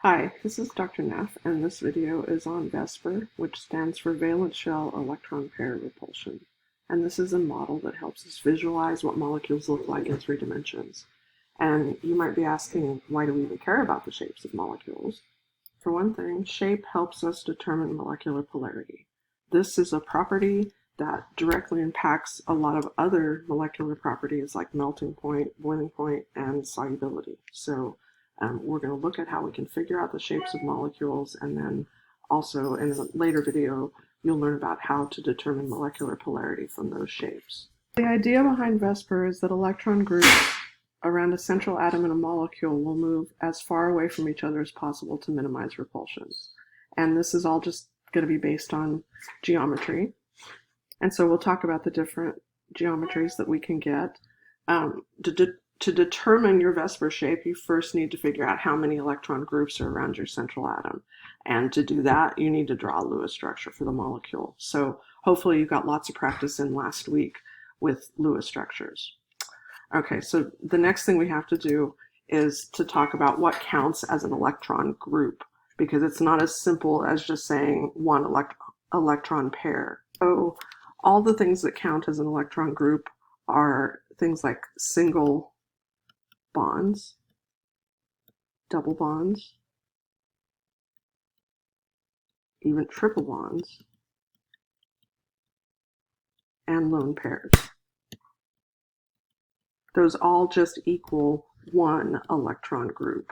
Hi, this is Dr. Neff, and this video is on Vesper, which stands for Valence Shell Electron Pair Repulsion. And this is a model that helps us visualize what molecules look like in 3 dimensions. And you might be asking, why do we even care about the shapes of molecules? For one thing, shape helps us determine molecular polarity. This is a property that directly impacts a lot of other molecular properties like melting point, boiling point, and solubility. So we're going to look at how we can figure out the shapes of molecules, and then also in a later video you'll learn about how to determine molecular polarity from those shapes. The idea behind Vesper is that electron groups around a central atom in a molecule will move as far away from each other as possible to minimize repulsion. And this is all just going to be based on geometry. And so we'll talk about the different geometries that we can get. To determine your Vesper shape, you first need to figure out how many electron groups are around your central atom. And to do that, you need to draw a Lewis structure for the molecule. So hopefully you got lots of practice in last week with Lewis structures. Okay, so the next thing we have to do is to talk about what counts as an electron group, because it's not as simple as just saying one electron pair. So all the things that count as an electron group are things like single bonds, double bonds, even triple bonds, and lone pairs. Those all just equal one electron group.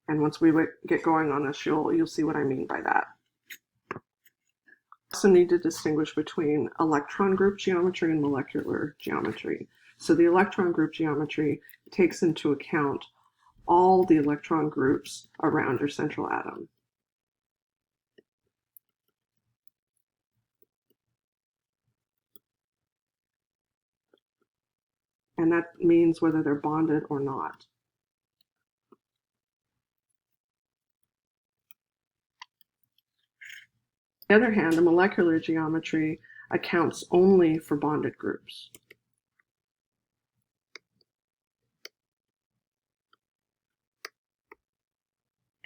And once we get going on this, you'll see what I mean by that. We also need to distinguish between electron group geometry and molecular geometry. So the electron group geometry takes into account all the electron groups around your central atom. And that means whether they're bonded or not. On the other hand, the molecular geometry accounts only for bonded groups.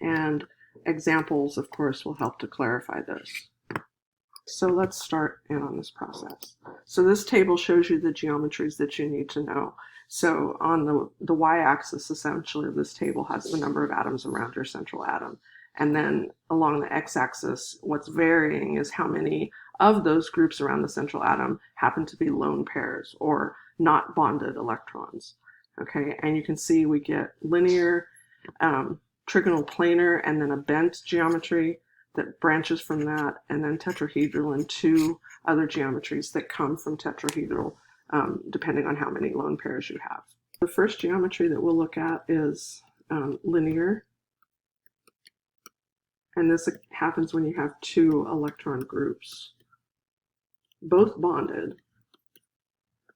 And examples, of course, will help to clarify this. So let's start in on this process. So this table shows you the geometries that you need to know. So on the y-axis, essentially, this table has the number of atoms around your central atom. And then along the x-axis, what's varying is how many of those groups around the central atom happen to be lone pairs or not bonded electrons. Okay, and you can see we get linear, trigonal, planar, and then a bent geometry that branches from that, and then tetrahedral and 2 other geometries that come from tetrahedral, depending on how many lone pairs you have. The first geometry that we'll look at is linear, and this happens when you have 2 electron groups, both bonded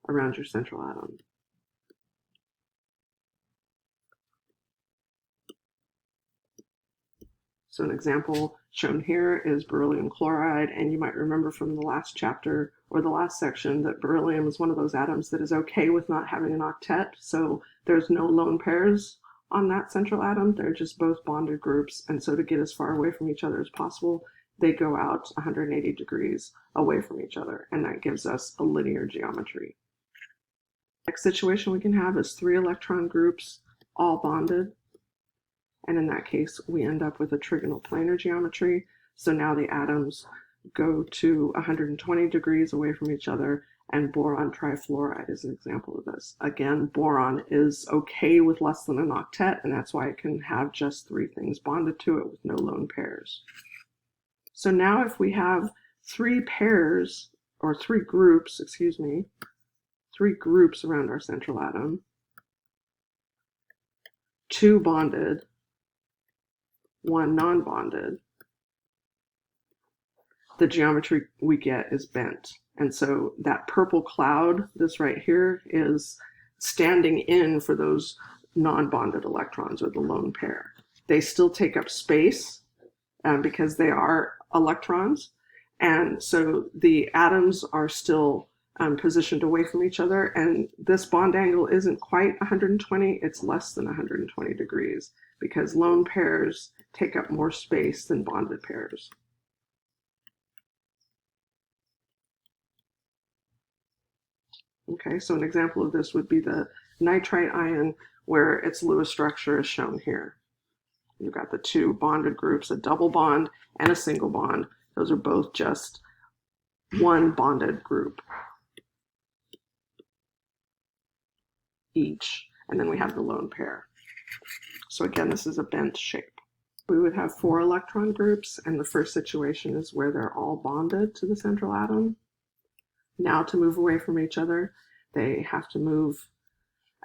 around your central atom. So an example shown here is beryllium chloride, and you might remember from the last chapter or the last section that beryllium is one of those atoms that is okay with not having an octet, so there's no lone pairs on that central atom. They're just both bonded groups, and so to get as far away from each other as possible, they go out 180 degrees away from each other, and that gives us a linear geometry. Next situation we can have is 3 electron groups all bonded. And in that case, we end up with a trigonal planar geometry. So now the atoms go to 120 degrees away from each other, and boron trifluoride is an example of this. Again, boron is okay with less than an octet, and that's why it can have just 3 things bonded to it with no lone pairs. So now if we have 3 pairs, or 3 groups, 3 groups around our central atom, 2 bonded, 1 non-bonded, the geometry we get is bent. And so that purple cloud, this right here, is standing in for those non-bonded electrons, or the lone pair. They still take up space because they are electrons, and so the atoms are still positioned away from each other, and this bond angle isn't quite 120, it's less than 120 degrees. because lone pairs take up more space than bonded pairs. Okay, so an example of this would be the nitrite ion, where its Lewis structure is shown here. You've got the two bonded groups, a double bond and a single bond. Those are both just one bonded group each. And then we have the lone pair. So again, this is a bent shape. We would have 4 electron groups, and the first situation is where they're all bonded to the central atom. Now to move away from each other, they have to move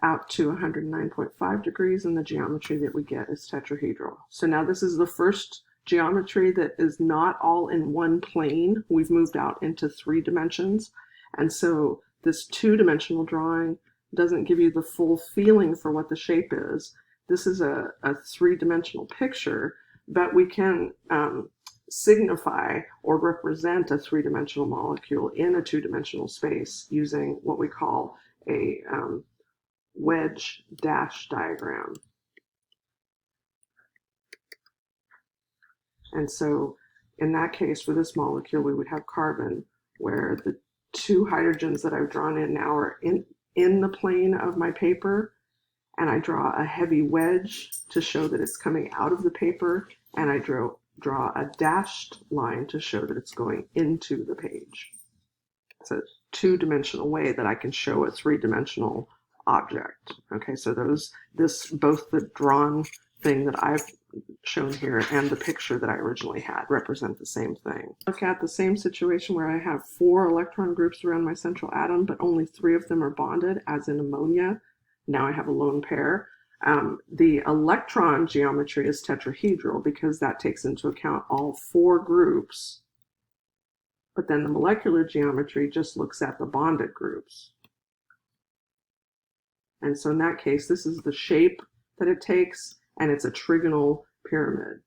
out to 109.5 degrees, and the geometry that we get is tetrahedral. So now this is the first geometry that is not all in one plane. We've moved out into 3 dimensions, and so this 2-dimensional drawing doesn't give you the full feeling for what the shape is. This is a 3-dimensional picture, but we can signify or represent a 3-dimensional molecule in a 2-dimensional space using what we call a wedge dash diagram. And so in that case, for this molecule, we would have carbon, where the 2 hydrogens that I've drawn in now are in the plane of my paper, and I draw a heavy wedge to show that it's coming out of the paper, and I draw a dashed line to show that it's going into the page. It's a 2-dimensional way that I can show a 3-dimensional object. Okay, so both the drawn thing that I've shown here and the picture that I originally had represent the same thing. Look at the same situation where I have 4 electron groups around my central atom, but only 3 of them are bonded, as in ammonia. Now I have a lone pair. The electron geometry is tetrahedral because that takes into account all 4 groups, but then the molecular geometry just looks at the bonded groups. And so in that case, this is the shape that it takes, and it's a trigonal pyramid.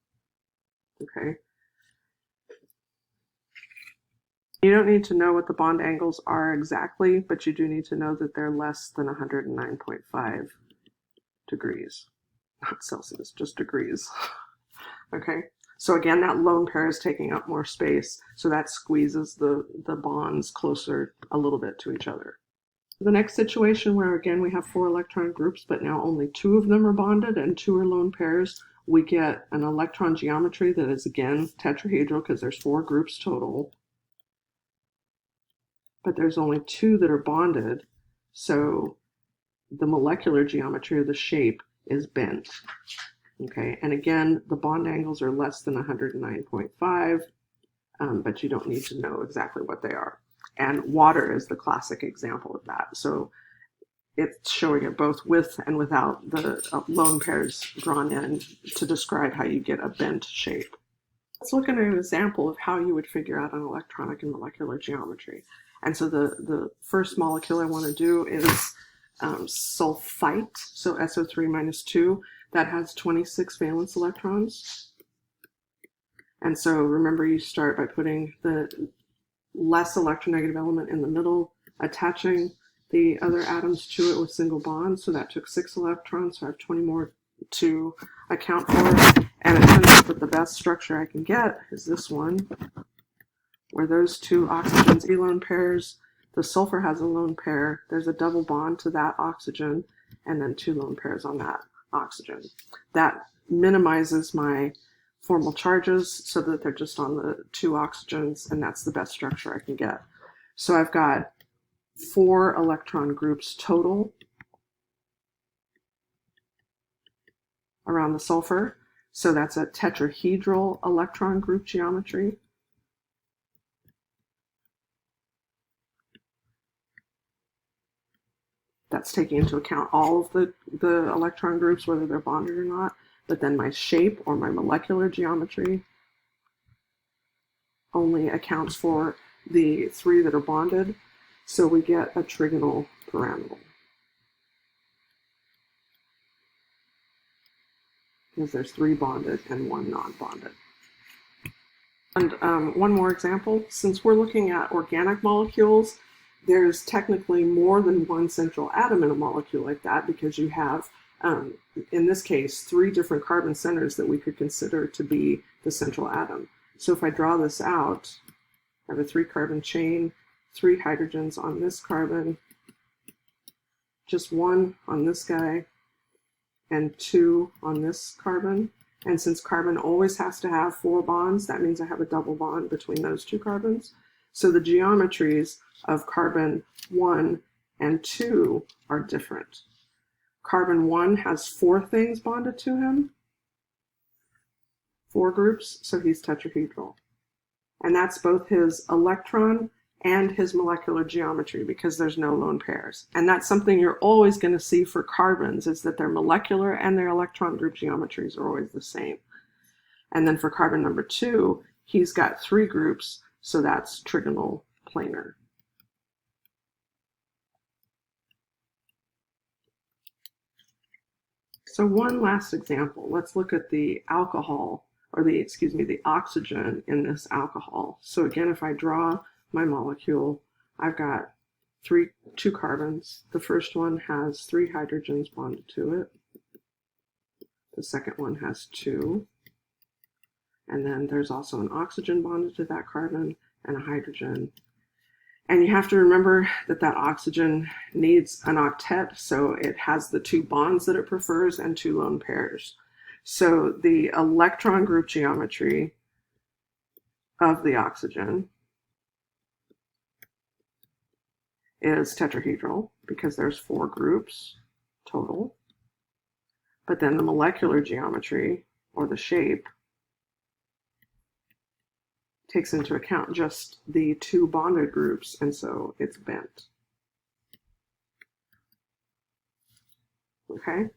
Okay. You don't need to know what the bond angles are exactly, but you do need to know that they're less than 109.5 degrees. Not Celsius, just degrees. Okay. So again, that lone pair is taking up more space, so that squeezes the bonds closer a little bit to each other. The next situation, where again we have 4 electron groups, but now only 2 of them are bonded and 2 are lone pairs, we get an electron geometry that is again tetrahedral because there's 4 groups total, but there's only 2 that are bonded, so the molecular geometry of the shape is bent. Okay, and again, the bond angles are less than 109.5, but you don't need to know exactly what they are. And water is the classic example of that. So it's showing it both with and without the lone pairs drawn in to describe how you get a bent shape. Let's look at an example of how you would figure out an electronic and molecular geometry. And so the first molecule I want to do is sulfite, so SO3 - 2. That has 26 valence electrons. And so remember, you start by putting the less electronegative element in the middle, attaching the other atoms to it with single bonds. So that took 6 electrons, so I have 20 more to account for. And it turns out that the best structure I can get is this one, where those 2 oxygens, lone pairs, the sulfur has a lone pair, there's a double bond to that oxygen, and then 2 lone pairs on that oxygen. That minimizes my formal charges so that they're just on the 2 oxygens, and that's the best structure I can get. So I've got 4 electron groups total around the sulfur. So that's a tetrahedral electron group geometry. That's taking into account all of the electron groups, whether they're bonded or not. But then my shape, or my molecular geometry, only accounts for the 3 that are bonded. So we get a trigonal pyramidal, because there's 3 bonded and 1 non-bonded. And one more example, since we're looking at organic molecules, there's technically more than 1 central atom in a molecule like that, because you have in this case, 3 different carbon centers that we could consider to be the central atom. So if I draw this out, I have a 3-carbon chain, 3 hydrogens on this carbon, just 1 on this guy, and 2 on this carbon. And since carbon always has to have 4 bonds, that means I have a double bond between those 2 carbons. So the geometries of carbon 1 and 2 are different. Carbon 1 has 4 things bonded to him, 4 groups, so he's tetrahedral. And that's both his electron and his molecular geometry, because there's no lone pairs. And that's something you're always going to see for carbons, is that their molecular and their electron group geometries are always the same. And then for carbon number 2, he's got 3 groups, so that's trigonal planar. So one last example. Let's look at the alcohol, or the oxygen in this alcohol. So again, if I draw my molecule, I've got 2 carbons. The first one has 3 hydrogens bonded to it. The second one has 2. And then there's also an oxygen bonded to that carbon and a hydrogen. And you have to remember that that oxygen needs an octet, so it has the 2 bonds that it prefers and 2 lone pairs. So the electron group geometry of the oxygen is tetrahedral because there's 4 groups total. But then the molecular geometry, or the shape, takes into account just the 2 bonded groups, and so it's bent. Okay?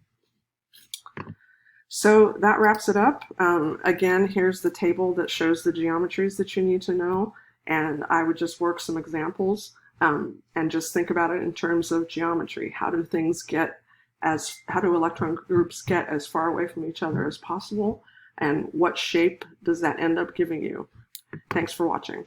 So that wraps it up. Again, here's the table that shows the geometries that you need to know, and I would just work some examples and just think about it in terms of geometry. How do electron groups get as far away from each other as possible, and what shape does that end up giving you? Thanks for watching.